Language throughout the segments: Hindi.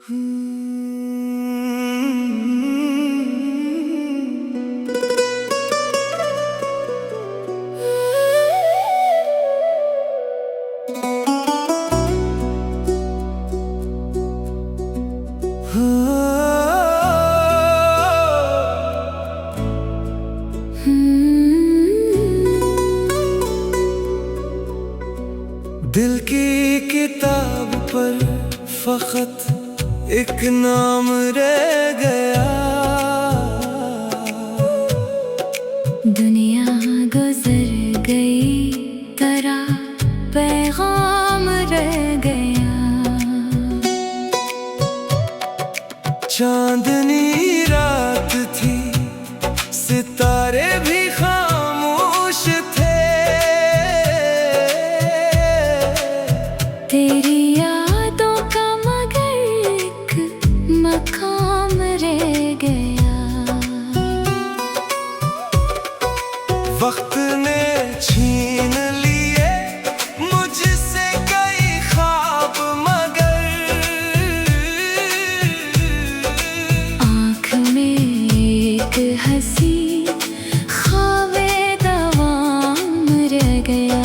दिल की किताब पर फकत एक नाम रह गया। दुनिया गुजर गई तेरा पैगाम रह गया। चांदनी रात थी, सितारे भी खामोश थे। तेरी यादों का मगर एक मकाम रह गया। वक्त ने छीन लिए मुझसे कई ख्वाब, मगर आँख में एक हंसी ख्वाबे दवाम रह गया।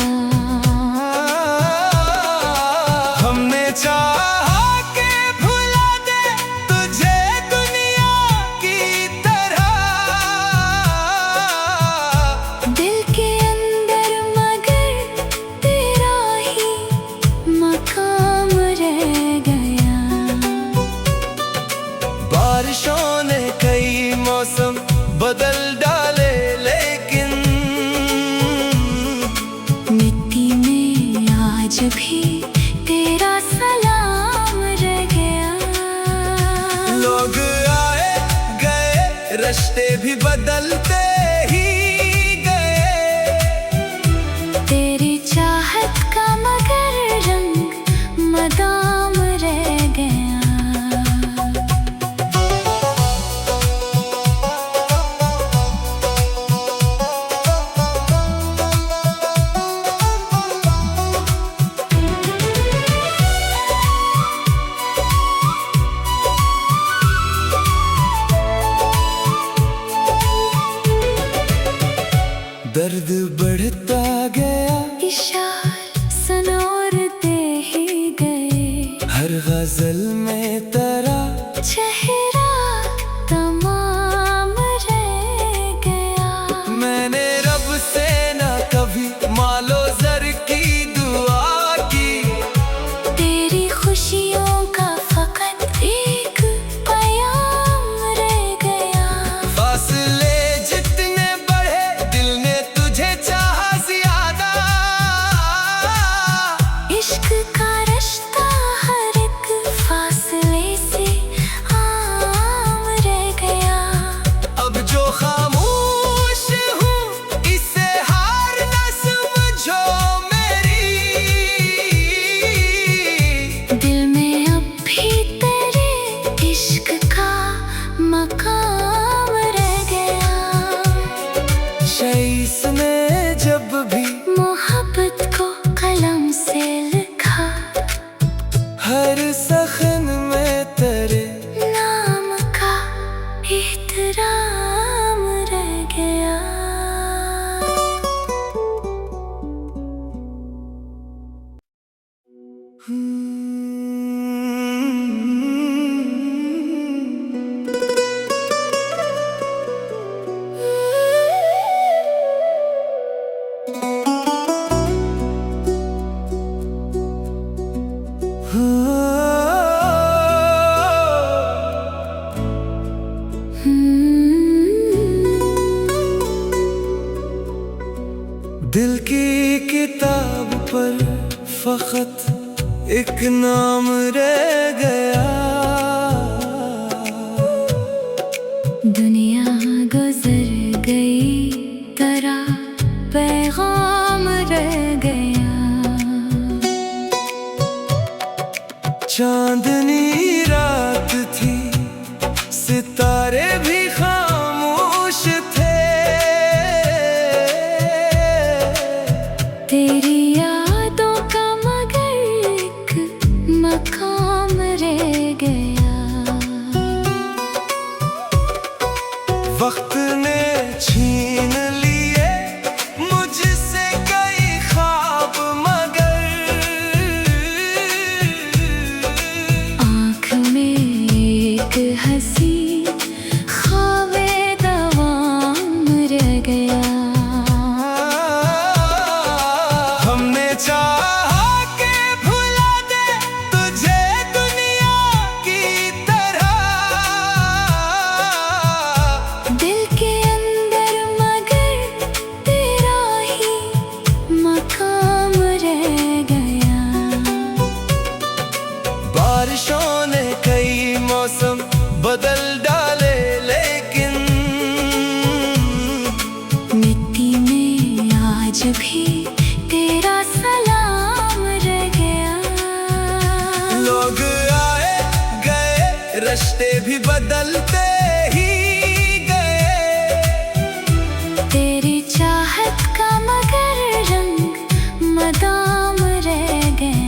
हमने चाहा के भुला दे तुझे दुनिया की तरह। दिल के अंदर मगर तेरा ही मकाम रह गया। बारिशों ने कई मौसम बदल डाले, लेकिन मिट्टी में आज भी तेरा सलाम रह गया। लोग आए गए, रिश्ते भी बदलते ही गए। तेरी चाहत का मगर रंग मदाम रह गया। दर्द बढ़ता गया, इशार सनोरते ही गए। हर गजल में तेरा चेहरा तमाम रह गया। मैंने रब से न कभी मालो जर की दुआ की। तेरी खुशियों का फकत एक पयाम रह गया। फासले जितने बढ़े, दिल ने तुझे चाहा ज्यादा। इश्क का रिश्ता हर एक फासले से आम रह गया। अब जो खामोश हूँ, इसे हार न समझो मेरी। दिल में अब भी तेरे इश्क का मकाम रह गया। शईस ने जब भी मोहब्बत को कलम से लिखा, हर सखन में तेरे नाम का एहतराम रह गया। दिल की किताब पर फकत एक नाम रह गया। दुनिया गुजर गई तेरा पैगाम रह गया। चांदनी रात थी, सितारे भी खामोश थे। तेरी यादों का मगर एक मकाम रह गया। बारिशों ने कई मौसम बदल डाले, लेकिन मिट्टी में आज भी तेरा सलाम रह गया। लोग आए गए, रिश्ते भी बदलते ही गए। तेरी चाहत का मगर रंग मदाम रह गया।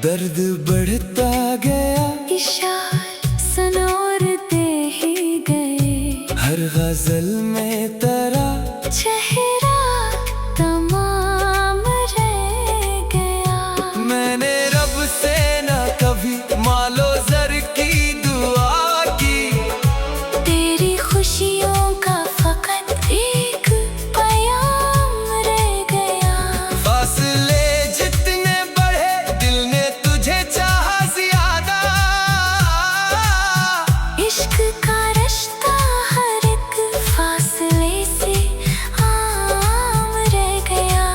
दर्द बढ़ता गया, इशार सनोरते ही गए। हर गजल में तेरा चेहरा तमाम रह गया। मैंने रब से न कभी मालो जर की दुआ की। तेरी खुशियों का फकत एक प्याम रह गया। फासले जितने बढ़े, दिल ने तुझे चाहा ज्यादा। इश्क का रिश्ता हर एक फासले से आम रह गया।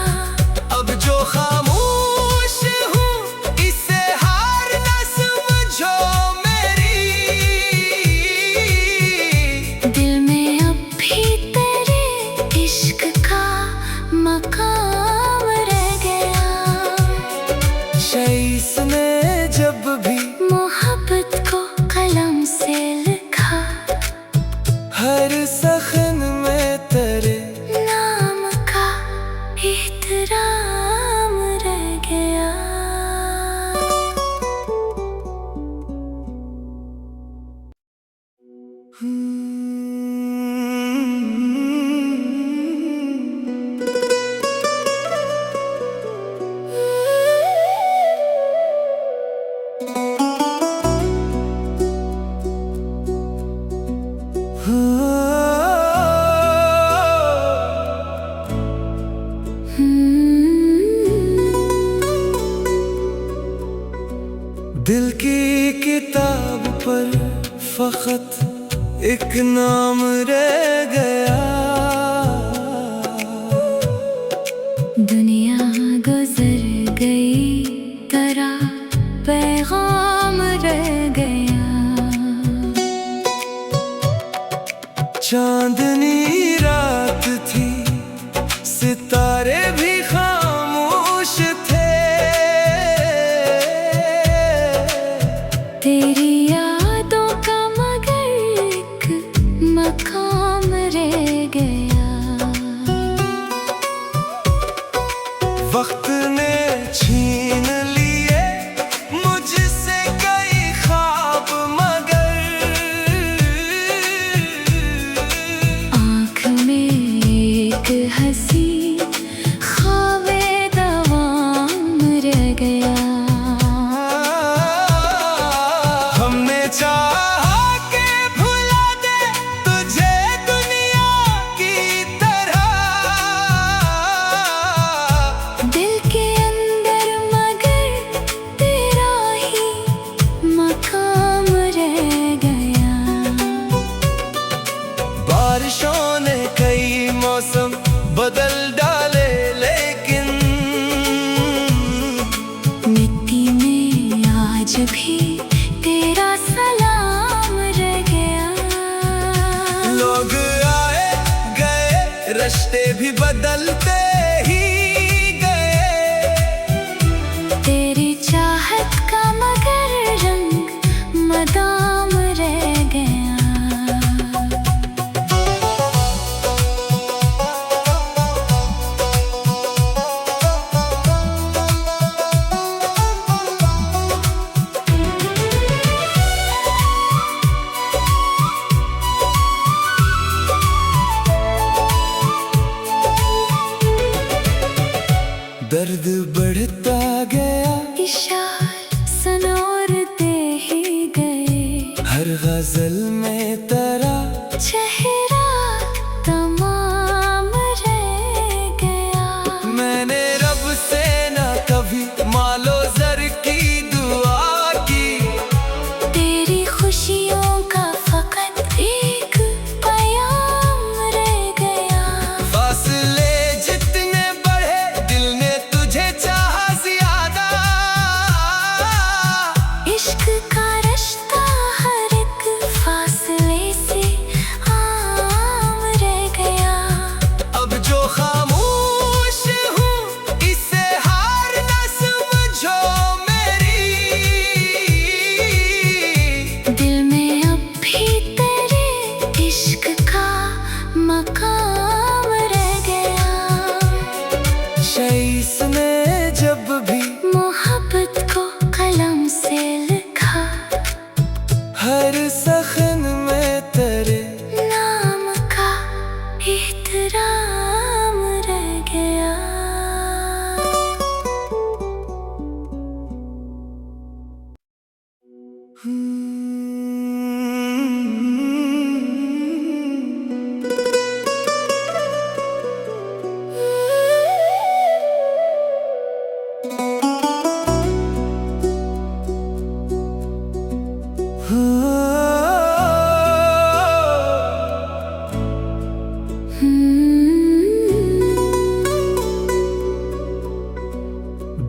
अब जो खामोश हूँ, इसे हार न समझो मेरी। दिल में अब भी तेरे इश्क का मकाम रह गया। शईस ने जब भी मोहब्बत को कलम से लिखा, हर सखन में तेरे नाम का एहतराम रह गया। दिल की किताब पर फकत एक नाम रह गया। दुनिया गुजर गई, तेरा पैगाम रह गया। चांदनी रात थी, सितारे भी खामोश थे। तेरी यादों का मगर एक मकाम रह गया। वक्त ने छीन लिए मुझसे कई ख्वाब, मगर आँख में एक हंसी ख्वाबे दवाम रह गया। हमने चाहा के भुला दे तुझे दुनिया की तरह। दिल के अंदर मगर तेरा ही मकाम रह गया। बारिशों ने कई मौसम बदल डाले, लेकिन मिट्टी में आज भी तेरा सलाम रह गया। लोग आए गए, रिश्ते भी बदलते ही गए। तेरी चाहत का मगर रंग मदाम रह गया। दर्द बढ़ता गया, इशार सनोरते ही गए। हर गजल में तेरा चेहरा तमाम रह गया।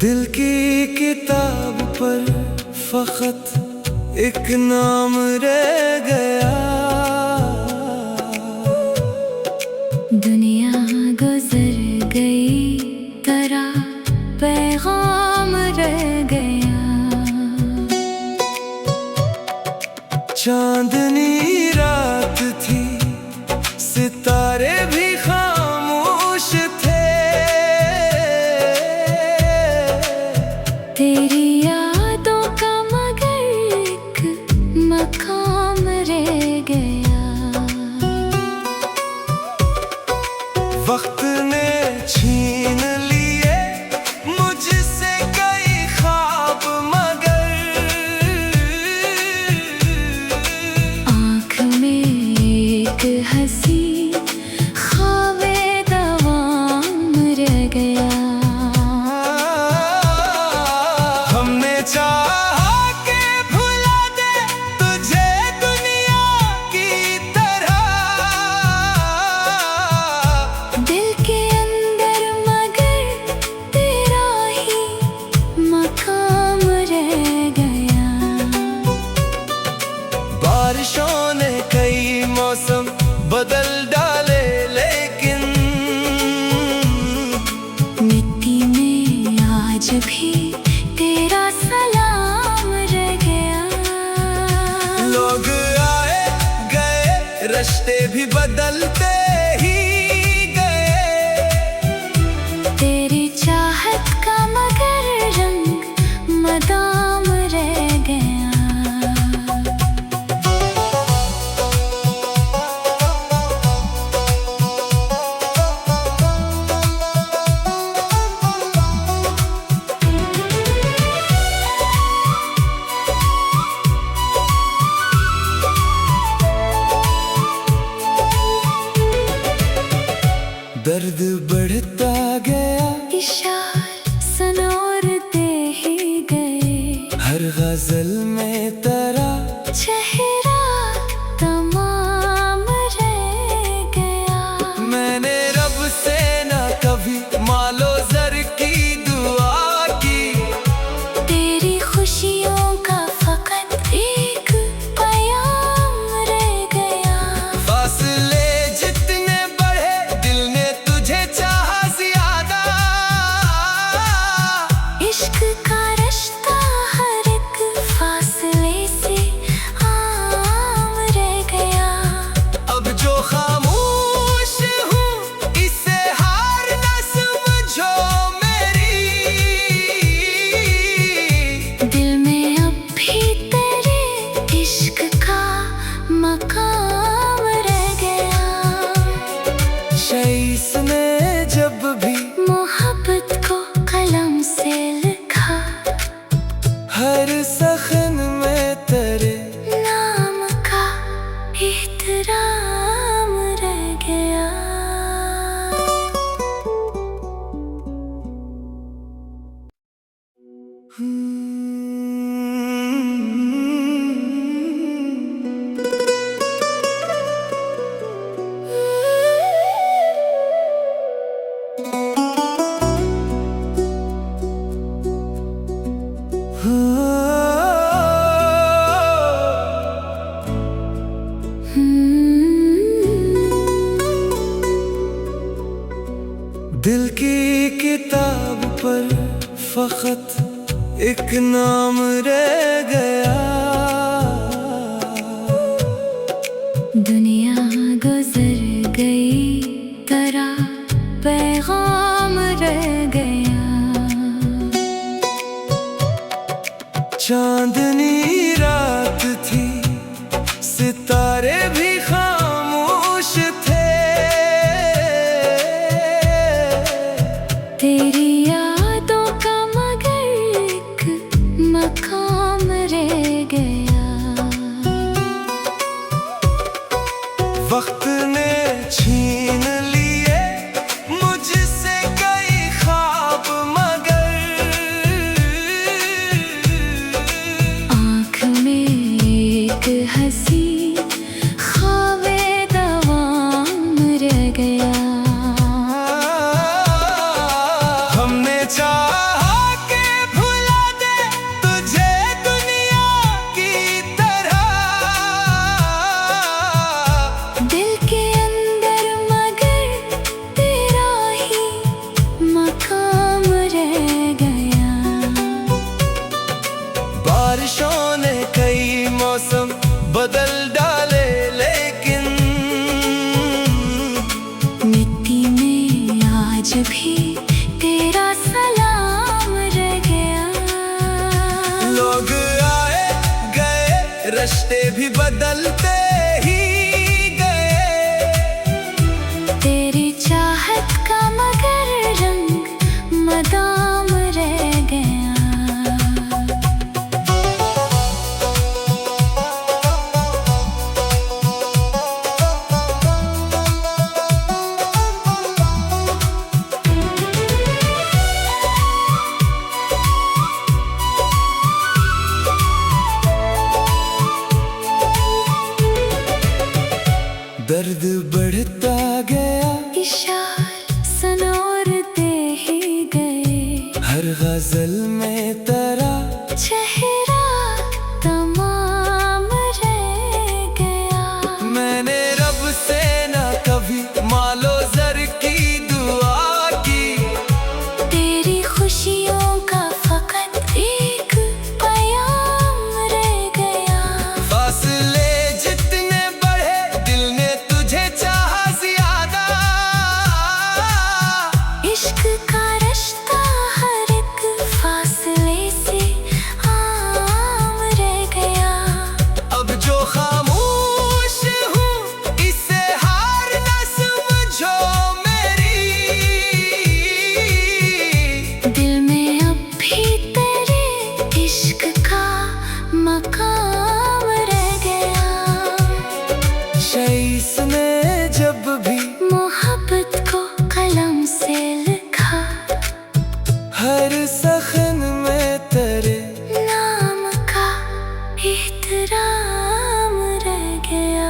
दिल की किताब पर फकत एक नाम रह गया। दुनिया गुजर गई तेरा पैगाम रह गया। चांदनी रात थी, सितारे भी खामोश थे। तेरी यादों का मगर एक मकाम रह गया। वक्त ने छीन लिए मुझसे कई ख्वाब, मगर आँख में एक हंसी ख्वाबे दवाम रह गया। हमने चाहा के भुला दे तुझे दुनिया की तरह। दिल के अंदर मगर तेरा ही मकाम रह गया। बारिशों ने कई मौसम बदल डाले, लेकिन मिट्टी में आज भी तेरा सलाम रह गया। लोग आए गए, रिश्ते भी बदलते ही गए। तेरी चाहत का मगर रंग मदाम रह गया। दर्द बढ़ता गया, इशार सनोरते ही गए। हर गजल में तेरा चेहरा तमाम रह गया। मैंने रब से न कभी मालो जर की दुआ की। तेरी खुशियों का फकत एक पयाम रह गया। फासले जितने बढ़े, दिल ने तुझे चाहा ज्यादा। इश्क का रिश्ता हर एक फासले से आम रह गया। अब जो खामोश हूँ, इसे हार न समझो मेरी। दिल में अब भी तेरे इश्क का मकाम रह गया। शईस ने जब भी मोहब्बत को कलम से लिखा, हर सखन में तेरे नाम का एहतराम रह गया। दिल की किताब पर फकत एक नाम रह गया। दुनिया गुजर गई तेरा पैगाम रह गया। चांदनी रात थी, सितारे भी खामोश थे। तेरी यादों का मगर एक मकाम रह गया। वक्त ने छीन लिए मुझसे कई ख्वाब, मगर आँख तेरा सलाम रह गया। लोग आए गए, रिश्ते भी बदलते ही गए। तेरी चाहत का मगर रंग मदाम रह गया। दर्द बढ़ता गया, इशार सनोरते ही गए। हर गजल में तेरा चेहरा तमाम रह गया। मैंने रब से न कभी मालो जर की दुआ की। तेरी खुशियों का फकत एक प्याम रह गया। फासले जितने बढ़े, दिल ने तुझे चाहा ज्यादा। इश्क का रिश्ता हर एक फासले से आम रह गया। अब जो खामोश हूँ, इसे हार न समझो मेरी। दिल में अब भी तेरे इश्क का मकाम रह गया। शईस ने जब भी मोहब्बत को कलम से लिखा, हर सखन में तेरे नाम का एहतराम रह गया।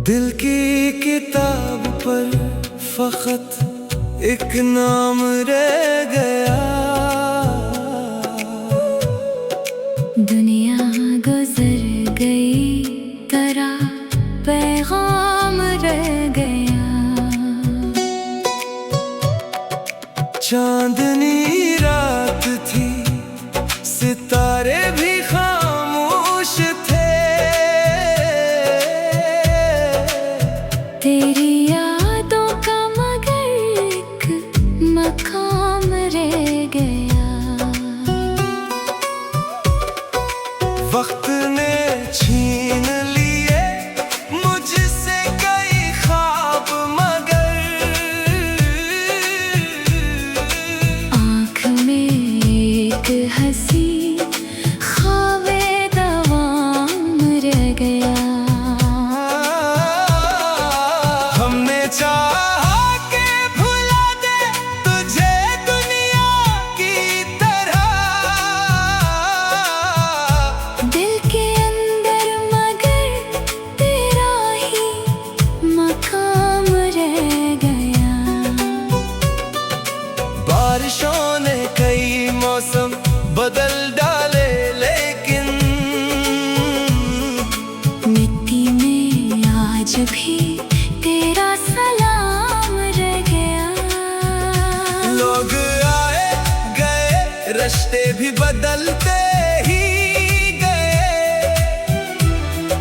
दिल की किताब पर फकत एक नाम रह गया। दुनिया गुजर गई, तेरा पैगाम रह गया। चांदनी रात थी, सितारे भी खामोश थे। तेरी यादों का मगर एक मकाम रह गया। वक्त ने छीन लिए मुझसे कई ख्वाब, मगर आँख में एक हंसी ख्वाबे दवाम रह गया। हमने चाहा के भुला दे तुझे दुनिया की तरह। दिल के अंदर मगर तेरा ही मकाम रह गया। बारिशों ने कई मौसम बदल डाले, लेकिन मिट्टी में आज भी तेरा सलाम रह गया। लोग आए गए, रिश्ते भी बदलते ही गए।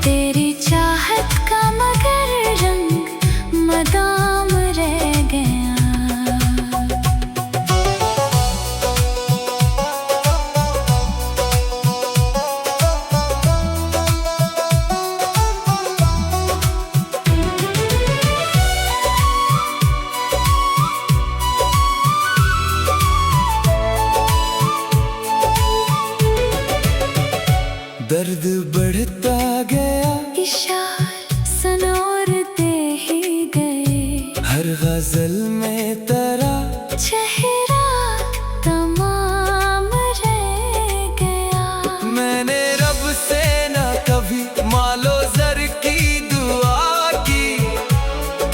तेरी चाहत का मगर रंग मदाम रह गया। दर्द बढ़ता गया, इशार सनोरते ही गए। हर गजल में तेरा चेहरा तमाम रह गया। मैंने रब से न कभी मालो जर की दुआ की।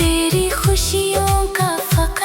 तेरी खुशियों का फकत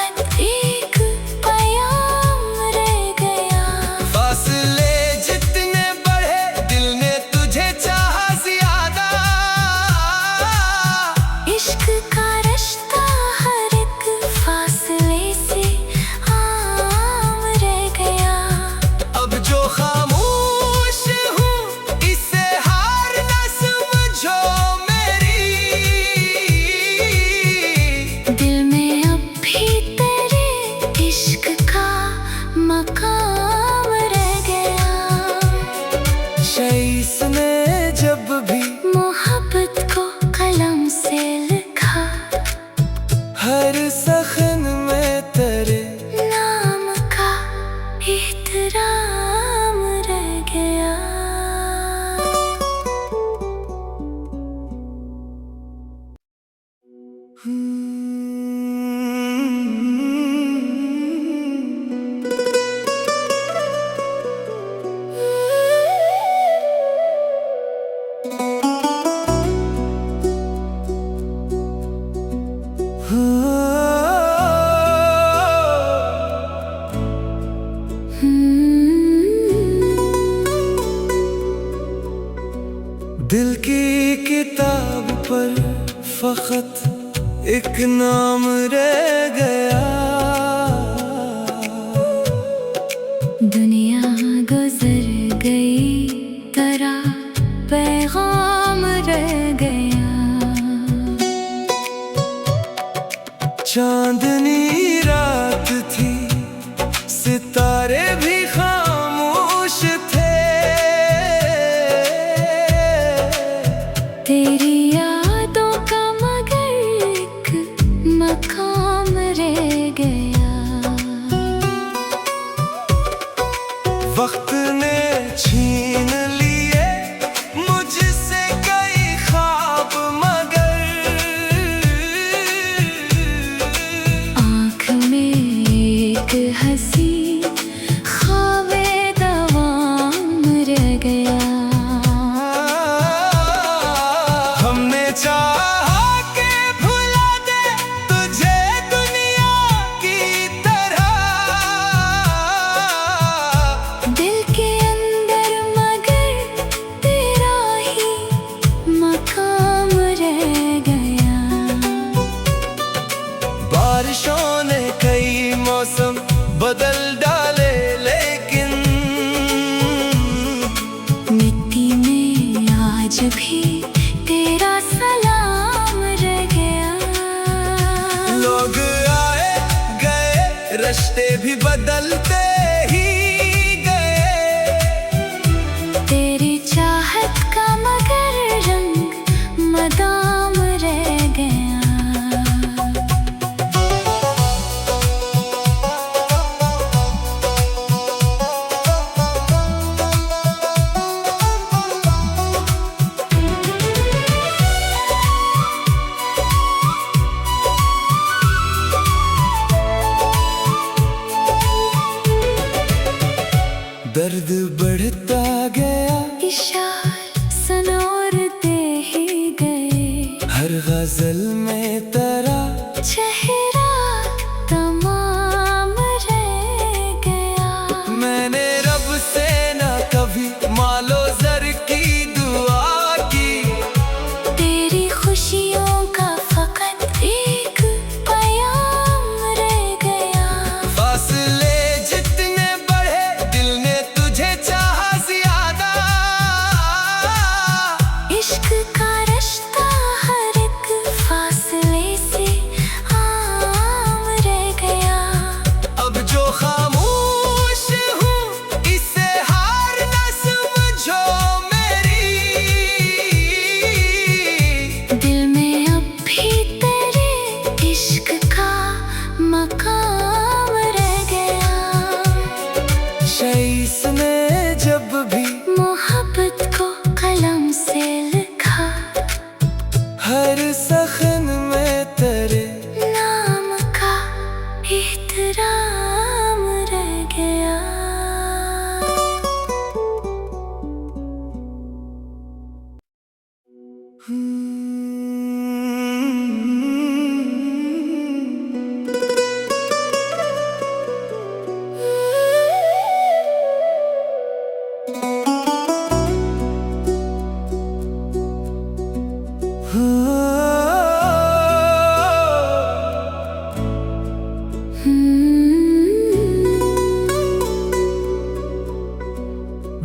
एक नाम रह गया। दुनिया गुजर गई तेरा पैगाम रह गया। चांदनी रात थी, सितारे भी खामोश थे। तेरी यादों का मगर एक मकाम रह गया। वक्त ने छीन लिए मुझसे कई ख्वाब, मगर आँख में एक हंसी ख्वाबे दवाम रह गया। हमने चाहा के भुला दे तुझे दुनिया की तरह। दिल के अंदर मगर तेरा ही मकाम रह गया। बारिशों ने कई मौसम बदल डाले, लेकिन मिट्टी में आज भी तेरा सलाम रह गया। लोग आए गए, रिश्ते भी बदलते ही गए। तेरी चाहत का मगर रंग मदाम रह गया। दर्द बढ़ता गया, इशार सनोरते ही गए। हर गजल में तेरा चेहरा तमाम रह गया। मैंने रब से ना कभी मालो जर की दुआ की। तेरी खुशियों का फकत एक पयाम रह गया। फासले जितने बढ़े, दिल ने तुझे चाहा ज्यादा। इश्क का रिश्ता हर एक फासले से आम रह गया। अब जो खामोश हूँ, इसे हार ना समझो मेरी। दिल में अब भी तेरे इश्क का मकाम रह गया। शईस ने जब भी मोहब्बत को कलम से लिखा, हर सखन में तेरे नाम का एहतराम रह गया।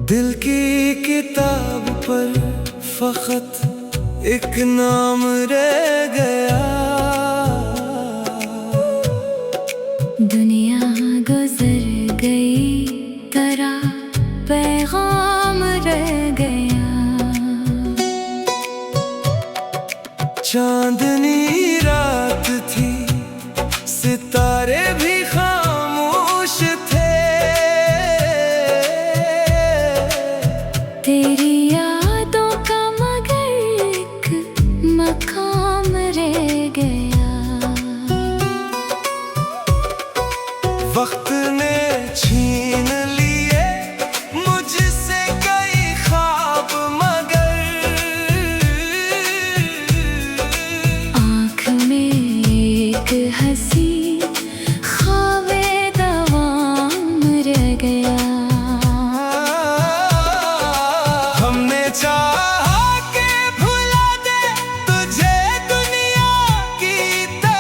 दिल की किताब पर फकत एक नाम रह गया। दुनिया गुजर गई तेरा पैगाम रह गया। चांदनी रात थी, सितारे भी खामोश थे। तेरी यादों का मगर एक मकाम रह गया। वक्त ने छीन लिए मुझसे कई ख्वाब, मगर आँख में एक हंसी ख्वाबे दवाम रह गया। हमने चाहा के भुला दे तुझे दुनिया की तरह।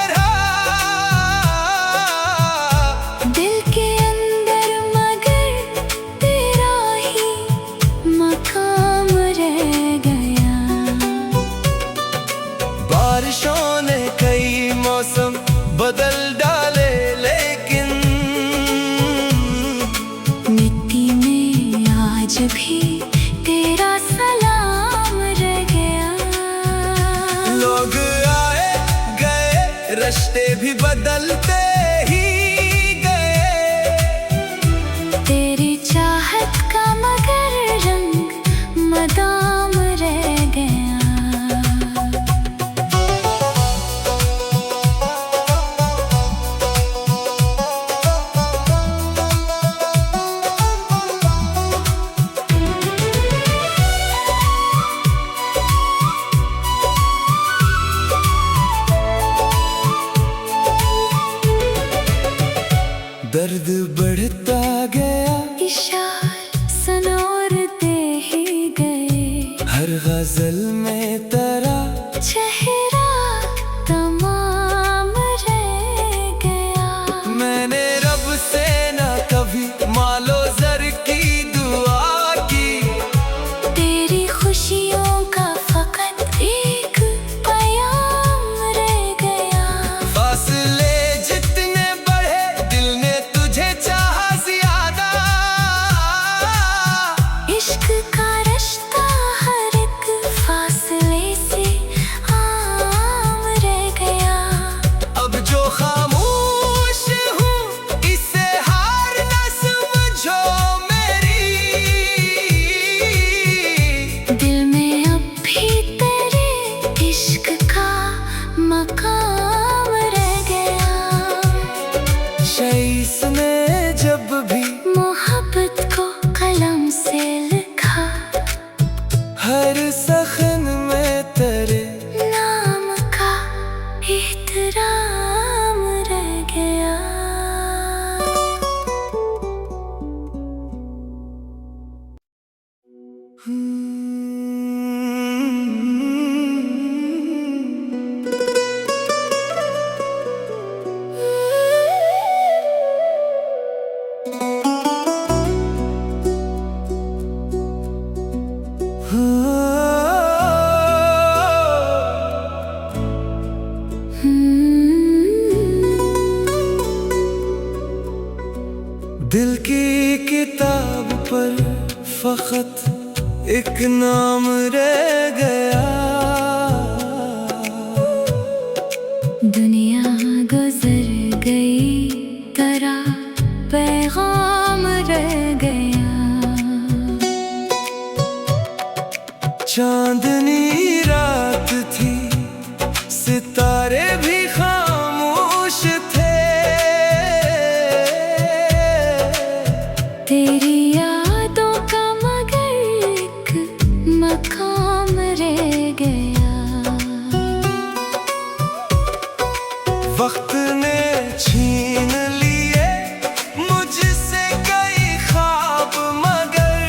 बदलते ही गए। तेरी चाहत का मगर रंग मदाम रह गया। दर्द बढ़ता गया, इशार सनोरते ही गए। हर गजल में तेरा चेहरा तमाम रह गया। मैंने रब से न कभी मालो जर की दुआ की। तेरी खुशियों का फकत एक पयाम रह गया। फासले जितने बढ़े दिल ने तुझे चाहा ज्यादा। इश्क का रिश्ता हर एक फासले से आम रह गया। अब जो खामोश हूँ इसे हार न समझो मेरी। दिल में अब भी तेरे इश्क का मकाम रह गया। शईस ने जब भी मोहब्बत को कलम से लिखा, हर सखन में तेरे नाम का एहतराम रह गया। दिल की किताब पर फकत एक नाम रह गया। दुनिया गुजर गई तेरा पैगाम रह गया। चांदनी रात थी, सितारे भी खामोश थे। तेरी यादों का मगर एक मकाम रह गया। वक्त ने छीन लिए मुझसे कई ख्वाब मगर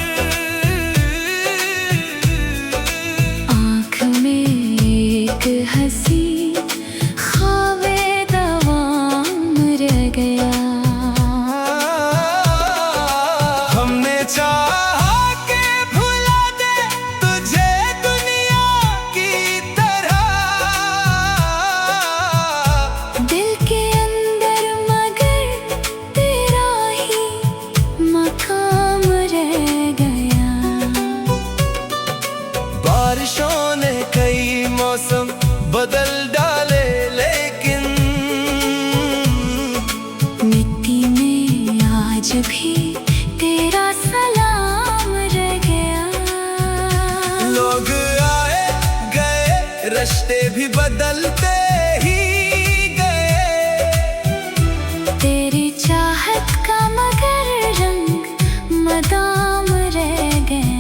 आँख में एक हंसी ख्वाबे दवाम रह गया। हमने चाहा के भुला दे तुझे दुनिया की तरह। दिल के अंदर मगर तेरा ही मकाम रह गया। बारिशों ने कई मौसम बदल डाले लेकिन मिट्टी में आज भी तेरा सलाम रह गया। लोग आए गए रिश्ते भी बदलते ही गए। तेरी चाहत का मगर रंग मदाम रह गया।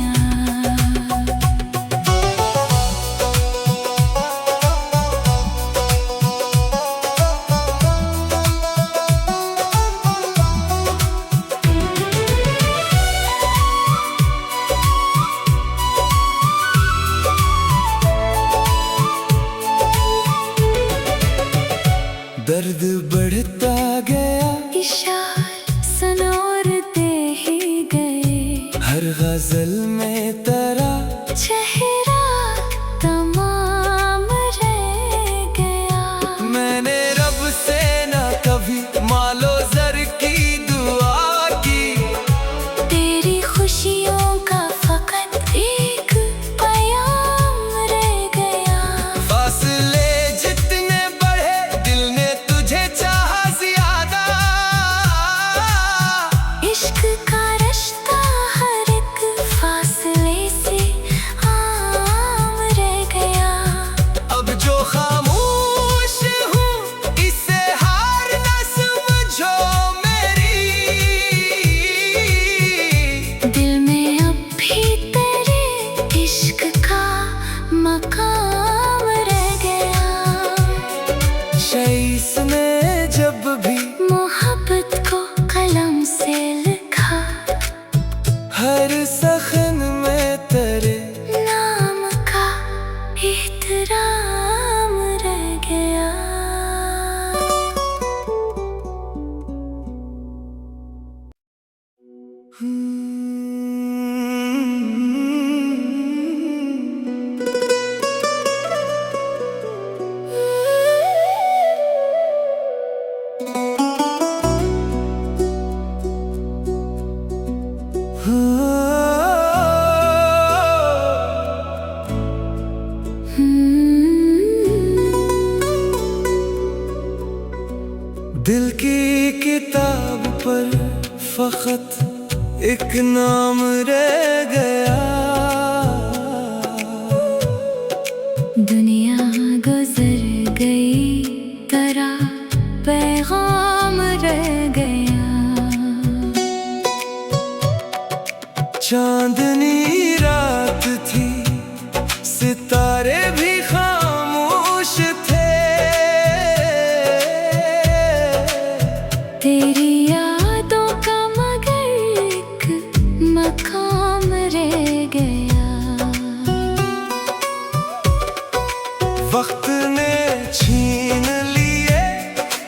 दिल की किताब पर फकत एक नाम रह गया। दुनिया गुजर गई तरह पैगाम रह गया। चांदनी रात थी, सितारे भी खामोश थे। तेरी यादों का मगर एक मकाम रह गया। वक्त ने छीन लिए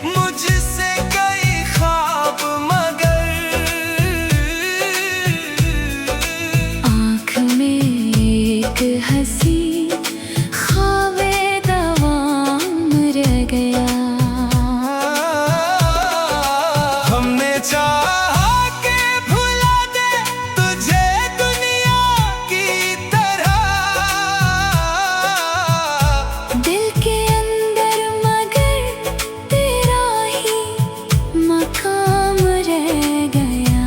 मुझसे कई ख्वाब, मगर आँख में एक हंसी ख्वाबे दवाम रह गया। हमने चाहा के भुला दे तुझे दुनिया की तरह। दिल के अंदर मगर तेरा ही मकाम रह गया।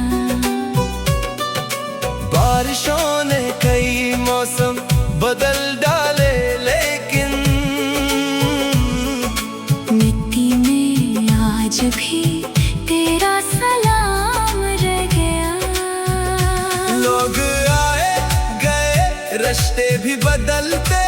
बारिशों ने कई मौसम बदल डाले, लेकिन मिट्टी में आज भी तेरा सलाम रह गया। लोग आए गए, रिश्ते भी बदलते